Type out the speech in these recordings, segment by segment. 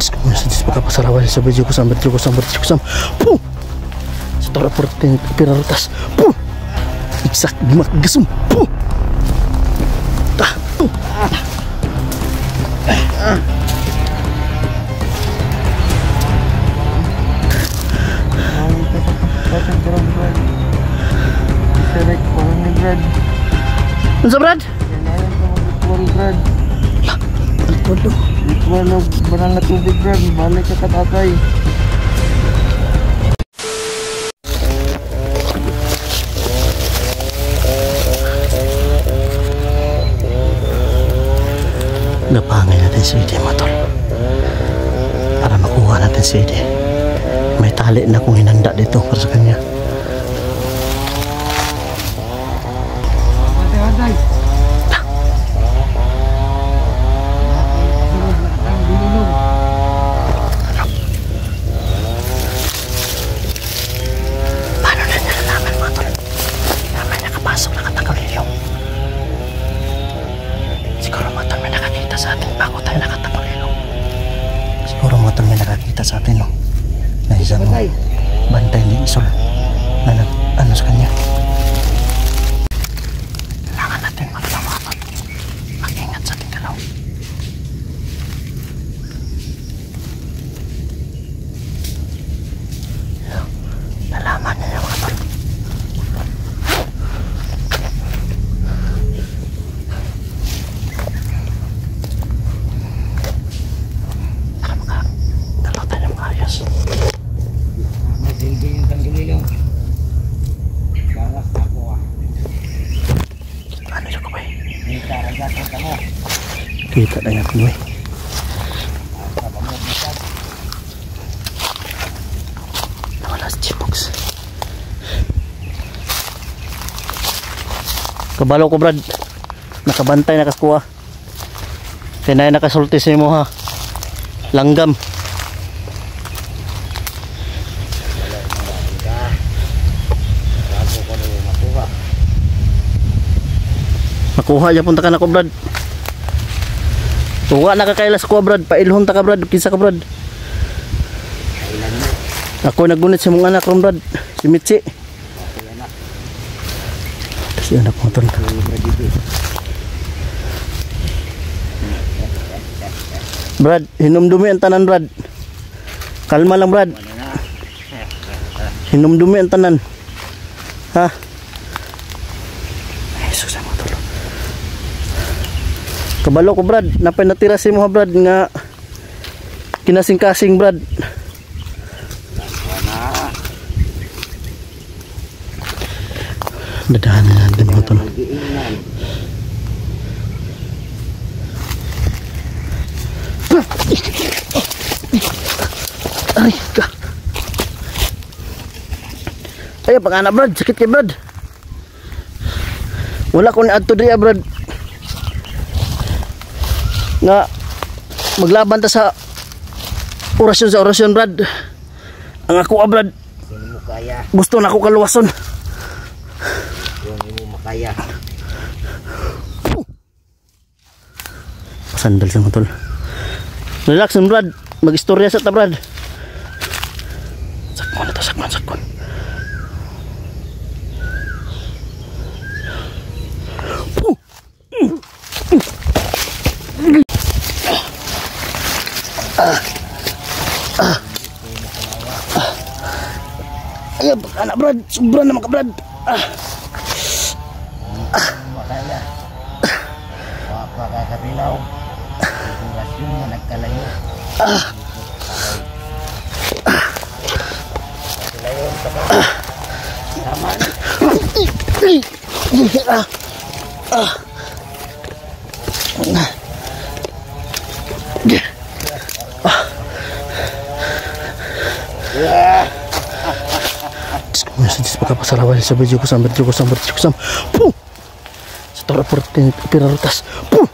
Sa pagkapasarawan sa video ko sambat ko pum sa tara portin pirarutas pum iksak maggasum pum ta pum unsa Brad? Brad. Waduh, Wala barang na tubig Brad, balik ka katatay. Napangay natin si Ede Matol para makuha natin si Ede. May tali na kung hinanda dito para sa kanya. Aday. Paano na niya nalaman Matol? Naman nakapasok na katagalilaw. Siguro Matol may nakakita sa atin bago tayo nakatagalilaw. Siguro Matol may nakakita sa atin, no? Na isang bantay ni Isol na nag-ano sa kanya. Kailangan natin Matol. Mag-ingat sa ating galaw. Nalaman niya yung Matol. Para makadalaw tayo ng ayos. Masilbi yung tanggililo. Gawas ako Ano siya ko ba eh? May karagasan ka mo. Kita na niya ko ba eh? Nawala si Chipox. Kabalo ko Brad. Nakabantay na kaskuha. Kaya na nakasulti sa mo ha. Langgam. Makuha niya punta ka na ko Brad. Tuwa na kakailas ko Brad. Pailhon ta ka Brad. Kisa ka Brad. Ako nagunit sa mga anak ron Brad. Si Mitzi. Si anak mo ton. Brad, hinumdumi ang tanan Brad. Kalma lang Brad. Hinumdumi ang tanan. Ha? Jesus ang matulog. Kabalo ko Brad. Napay natira si mo Brad nga kinasing-kasing Brad. Dadahan na natin mo ito. Ay ka. Ay pang anak Brad. Sakit kay Brad. Wala ko ni adto diya Brad. Nga maglaban ta sa orasyon Brad. Ang ako Brad. Gusto na ako kaluwason. Kaya. Sandal sa matol. Relax na Brad. Mag-istorya sa ta Brad. Sakman na to, sakman. Ayan, anak Brad. Sobra naman ka Brad. Makaya. Kapakakapilaw. Regulasyon na nagkalayo. Kapilayon ka ba? Taman. Sa pagkapasarawan sa video ko sambat pum sa tara portin pirarutas pum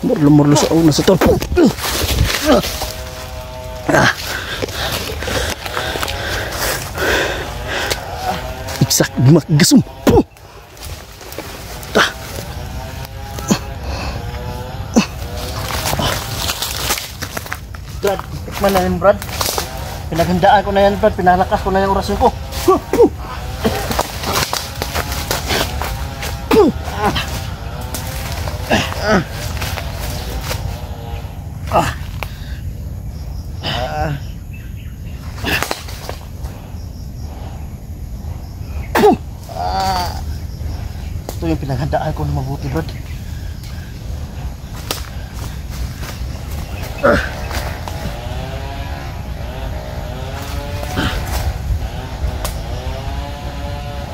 murlo sa una sa tara pum iksak maggasum pum Brad, tikman na yun, Brad. Pinaghandaan ko na yan, Brad. Pinalakas ko na yung orasyon ko. Ito yung pinaghandaan ko na mabuti, Brad.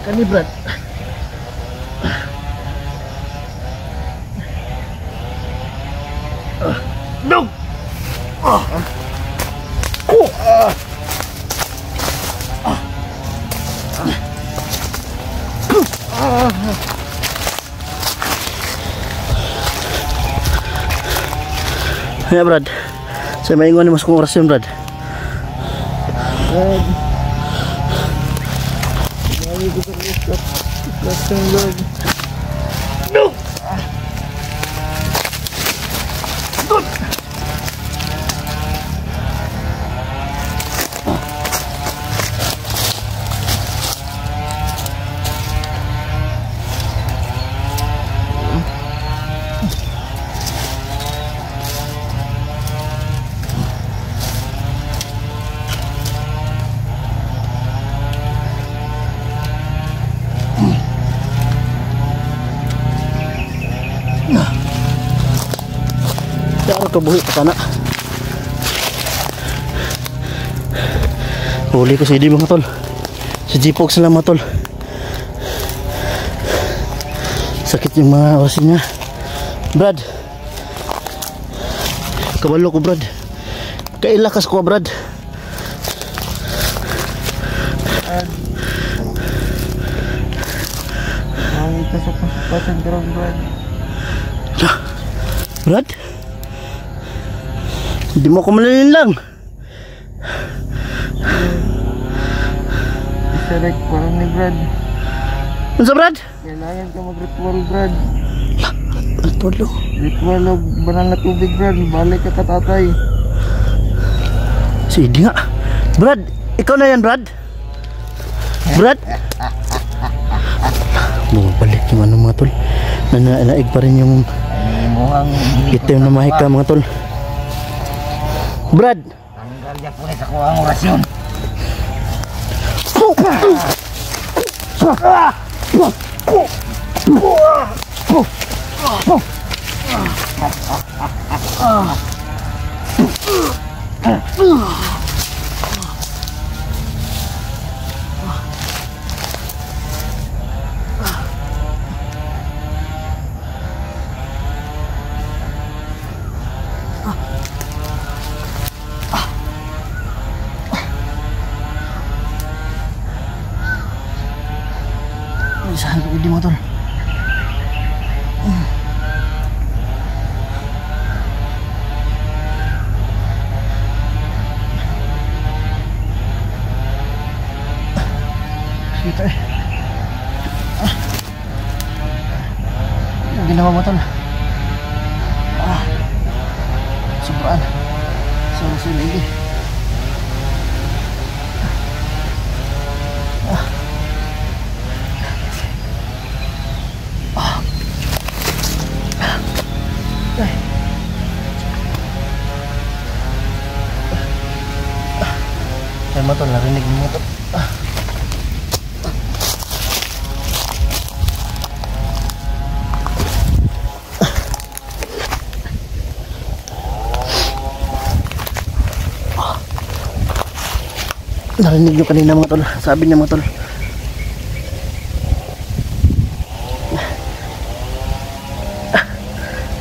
Kani, Brad. No! Ya, Brad. Saya maingon ni mas kong orasyon, Brad. Brad. Lagi ko sa orasyon, Lord. No! Good! Kabuhi pa sana. Huli ko si Idi mga tol. Si Jipog sila mga tol. Sakit yung mga orasin niya. Brad. Kabalo ko, Brad. Kailakas ko, Brad. Lagi ka sa pasang ground, Brad. Brad? Hindi mo ko manalin lang. Isa ritual ni Brad. Ano sa, Brad? Kailangan ka mag-ritual, Brad. Ritual lo. Ritual o banal na tubig, Brad. Balik ka katatay. Si Idi nga. Brad, ikaw na yan, Brad. Brad? Bumabalik yung ano mga tol. Naig pa rin yung itim na mahika mga tol. Brad! Tanggal niya po sa kuha ang orasyon. Saan ko Idi mga tol? Kita eh. Yung ginawa mo tol. Sobraan. Sobrang hindi. Ay mo tol, narinig mo tol. Narinig nyo kanina mga tol. Sabi niya mga tol,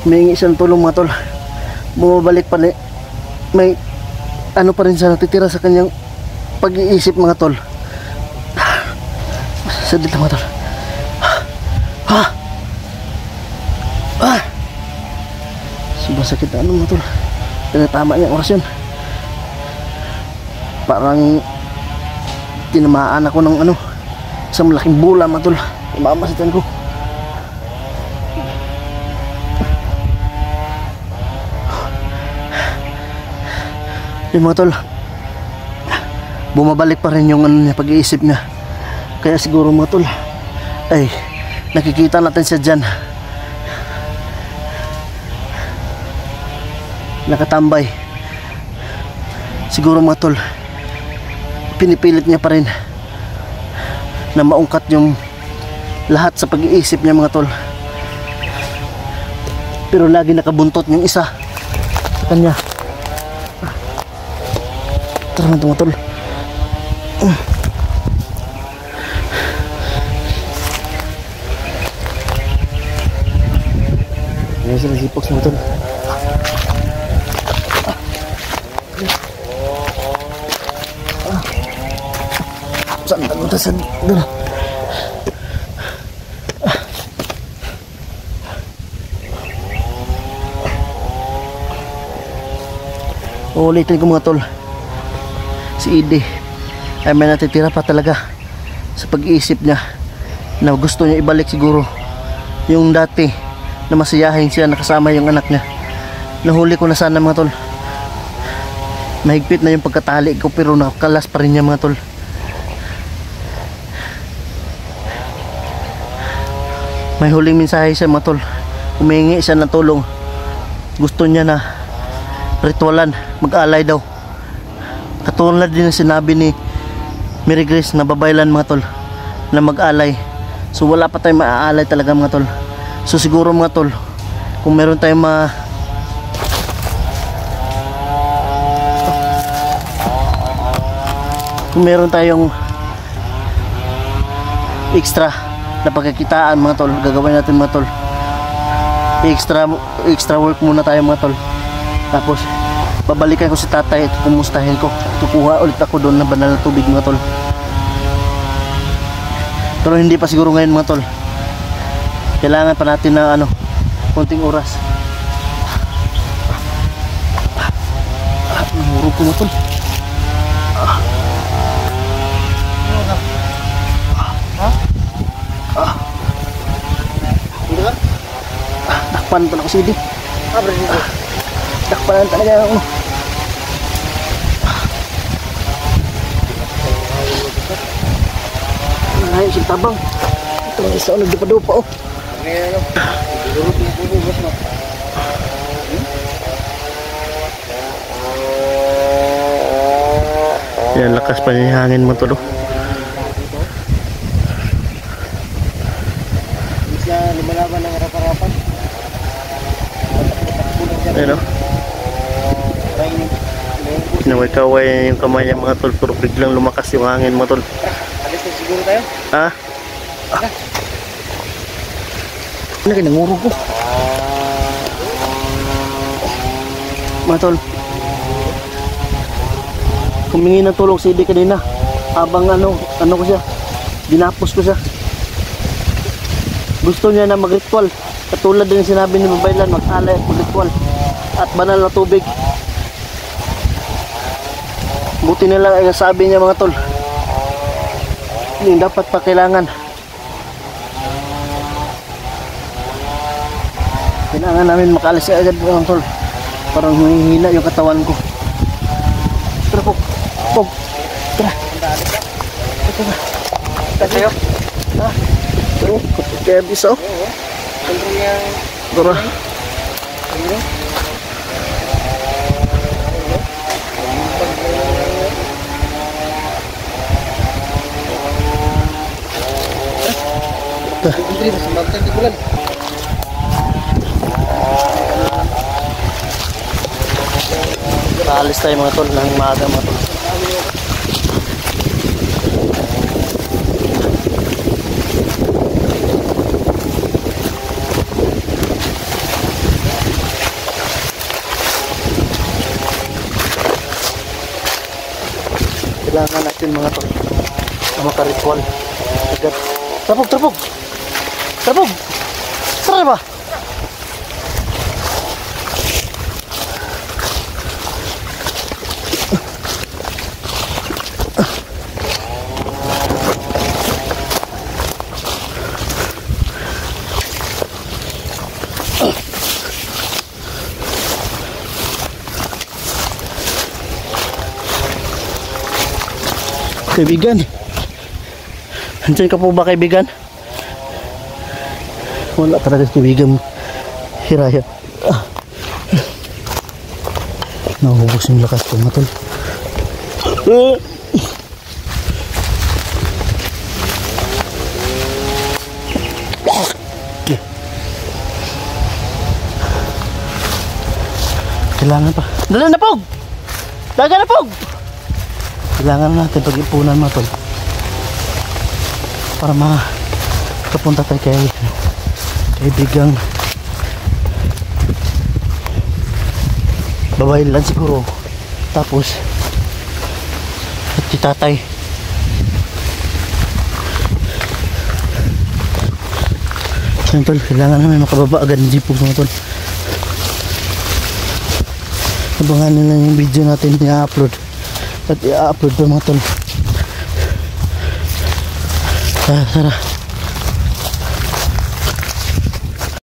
may isang tulong mga tol. Bumabalik pa rin. May ano pa rin sa natitira sa kanyang pag-iisip mga tol. Sadit lang mga tol. Sobrang sakit na ano mga tol. Tinatama niya ang orasyon. Parang tinamaan ako ng ano, isang malaking bola mga tol. Imamasitan ko. Yung mga tol, bumabalik pa rin yung ano niya, pag-iisip niya. Kaya siguro mga tol, ay nakikita natin siya dyan, nakatambay. Siguro mga tol, pinipilit niya pa rin na maungkat yung lahat sa pag-iisip niya mga tol. Pero lagi nakabuntot yung isa sa kanya. Tara na mga tol. Ngayon sila sipoks mga tol. Saan tayo tayo saan doon? Ulitin ko mga tol, si Ide ay may natitira pa talaga sa pag-iisip niya na gusto niya ibalik siguro yung dati na masiyahin siya nakasama yung anak niya. Nahuli ko na sana mga tol, mahigpit na yung pagkatali ko pero nakakalas pa rin niya mga tol. May huling mensahe siya mga tol, humingi siya ng tulong, gusto niya na ritualan, mag-alay daw. Katulad din ang sinabi ni Mary Grace na babaylan mga tol, na mag-alay. So wala pa tayong maaalay talaga mga tol. So siguro mga tol, kung meron tayong kung meron tayong extra na pagkakitaan mga tol, gagawin natin mga tol. Extra work muna tayo mga tol. Tapos babalikan ko si tatay at kumustahin ko. Tukuha ulit ako doon ng banal na tubig mga tol. Pero hindi pa siguro ngayon mga tol. Kailangan pa natin ng konting oras. Nahurog ko mga tol. Takpan pa na ko si Edi. Takpan talaga ako. Ay, si tabang. Ito ang isa nagdupa-dupa oh. Yan, lakas pa niya yung hangin mo tulo. Bisa lumalaban ng harap-harapan. Ano? Kinaway-kaway yung kamay niya mga tol, pero biglang lumakas yung hangin mga tol. Alis na siguro tayo? Ha? Ano kayo, nangurog ko. Mga tol, humingi ng tulong si Edi kanina. Habang ano ko siya, dinapos ko siya. Gusto niya na mag-ritual. Katulad din sinabi ni Babaylan, mag-alay at mag-ritual. At banal na tubig. Buti na lang ay sabi niya mga tol, hindi dapat pa kailangan namin makalis agad mga tol. Parang humihina yung katawan ko. Tara po. Tara. Tara. Tara. Ha? Tara. Kaya bisa oh. Tara. Alis tayo mga tol ng maaga mga tol. Kailangan natin mga tol na makaritual agad. Trapog! Tara ba? Kaibigan. Andyan ka po ba, kaibigan? Wala talaga si kaibigan. Hiraya. Nahuhubos yung lakas ko, matol. Kailangan pa. Dala na, Pog! Daga na, Pog! Kailangan natin pag-ipunan, matol. Para makapunta tayo kay kaibigang babae lang siguro. Tapos at si tatay. Yan, tol, kailangan namin makababa agad ng jeepog, mga tol. Abangan nila yung video natin i-upload at i-upload pa, mga tol. Tara.